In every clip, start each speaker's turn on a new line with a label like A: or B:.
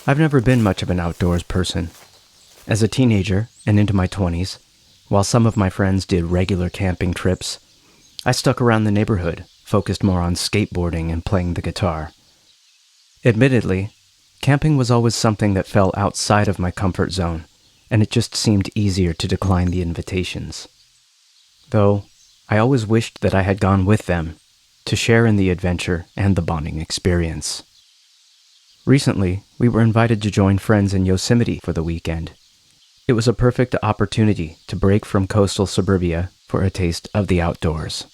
A: I've never been much of an outdoors person. As a teenager and into my 20s, while some of my friends did regular camping trips, I stuck around the neighborhood, focused more on skateboarding and playing the guitar. Admittedly, camping was always something that fell outside of my comfort zone, and it just seemed easier to decline the invitations. Though, I always wished that I had gone with them, to share in the adventure and the bonding experience. Recently, we were invited to join friends in Yosemite for the weekend. It was a perfect opportunity to break from coastal suburbia for a taste of the outdoors.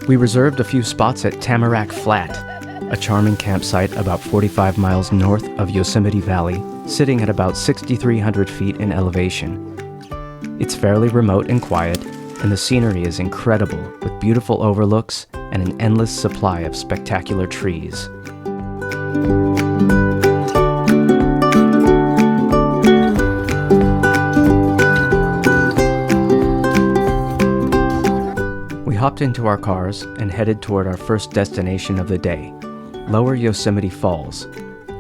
A: We reserved a few spots at Tamarack Flat, a charming campsite about 45 miles north of Yosemite Valley, sitting at about 6,300 feet in elevation. It's fairly remote and quiet, and the scenery is incredible with beautiful overlooks and an endless supply of spectacular trees. We hopped into our cars and headed toward our first destination of the day, Lower Yosemite Falls,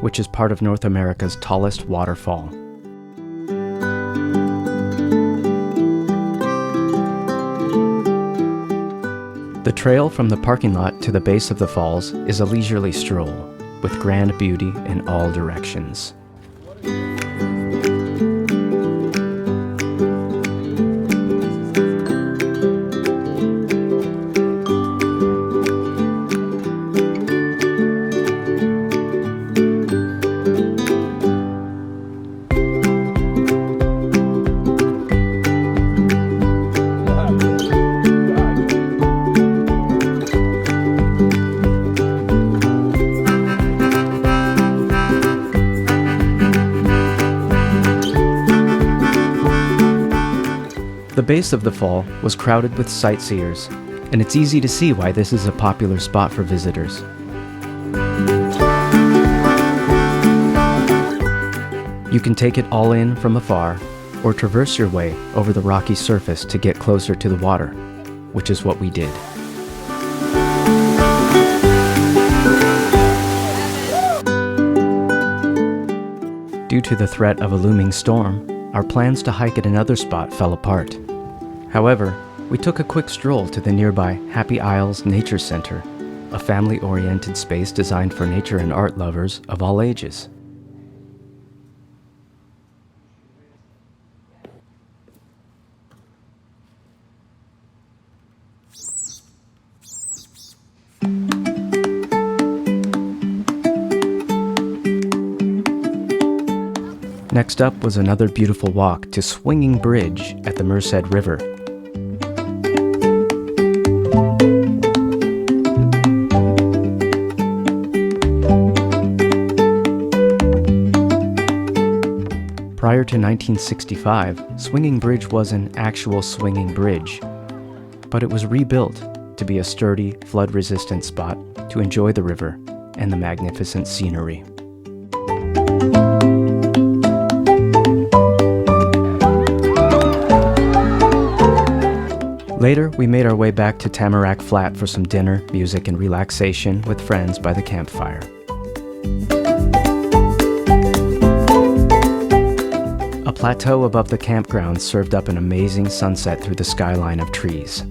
A: which is part of North America's tallest waterfall. The trail from the parking lot to the base of the falls is a leisurely stroll, with grand beauty in all directions. The base of the fall was crowded with sightseers, and it's easy to see why this is a popular spot for visitors. You can take it all in from afar, or traverse your way over the rocky surface to get closer to the water, which is what we did. Due to the threat of a looming storm, our plans to hike at another spot fell apart. However, we took a quick stroll to the nearby Happy Isles Nature Center, a family-oriented space designed for nature and art lovers of all ages. Next up was another beautiful walk to Swinging Bridge at the Merced River. Prior to 1965, Swinging Bridge was an actual swinging bridge, but it was rebuilt to be a sturdy, flood-resistant spot to enjoy the river and the magnificent scenery. Later, we made our way back to Tamarack Flat for some dinner, music, and relaxation with friends by the campfire. A plateau above the campground served up an amazing sunset through the skyline of trees.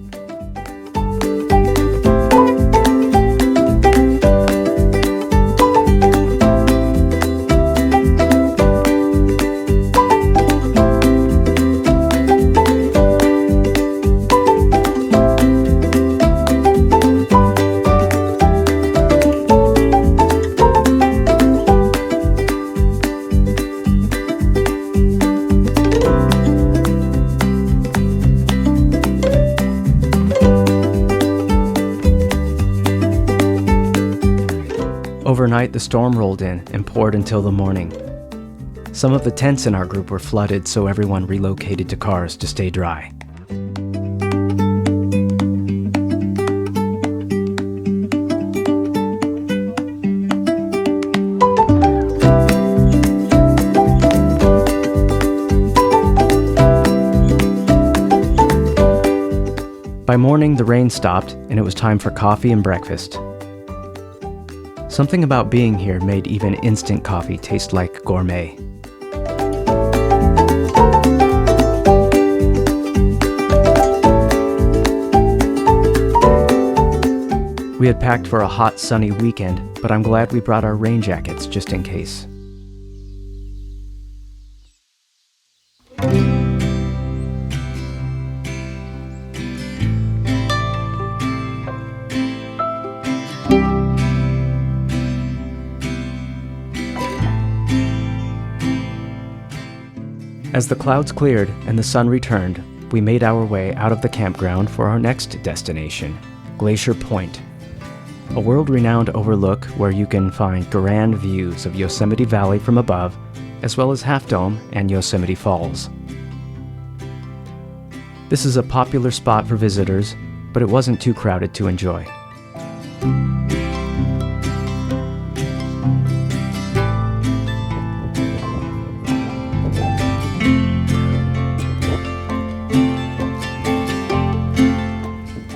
A: Overnight, the storm rolled in and poured until the morning. Some of the tents in our group were flooded, so everyone relocated to cars to stay dry. By morning, the rain stopped, and it was time for coffee and breakfast. Something about being here made even instant coffee taste like gourmet. We had packed for a hot, sunny weekend, but I'm glad we brought our rain jackets just in case. As the clouds cleared and the sun returned, we made our way out of the campground for our next destination, Glacier Point, a world-renowned overlook where you can find grand views of Yosemite Valley from above, as well as Half Dome and Yosemite Falls. This is a popular spot for visitors, but it wasn't too crowded to enjoy.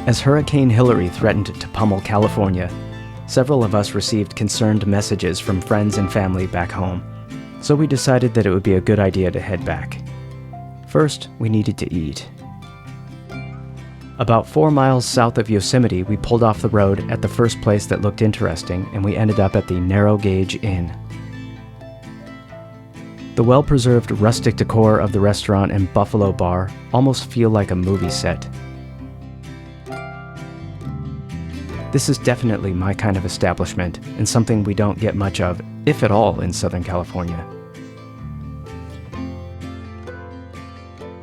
A: As Hurricane Hilary threatened to pummel California, several of us received concerned messages from friends and family back home, so we decided that it would be a good idea to head back. First, we needed to eat. About 4 miles south of Yosemite, we pulled off the road at the first place that looked interesting, and we ended up at the Narrow Gauge Inn. The well-preserved rustic decor of the restaurant and Buffalo Bar almost feel like a movie set. This is definitely my kind of establishment, and something we don't get much of, if at all, in Southern California.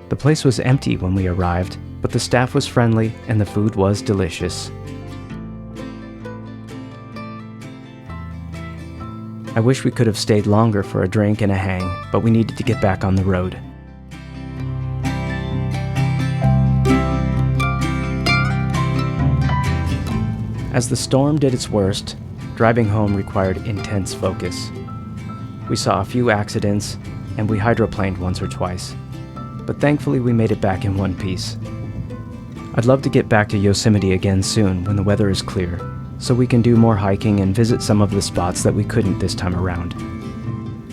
A: The place was empty when we arrived, but the staff was friendly and the food was delicious. I wish we could have stayed longer for a drink and a hang, but we needed to get back on the road. As the storm did its worst, driving home required intense focus. We saw a few accidents, and we hydroplaned once or twice, but thankfully we made it back in one piece. I'd love to get back to Yosemite again soon when the weather is clear, so we can do more hiking and visit some of the spots that we couldn't this time around.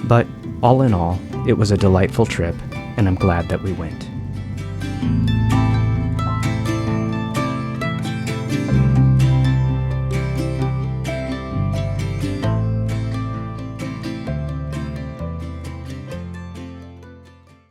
A: But all in all, it was a delightful trip, and I'm glad that we went.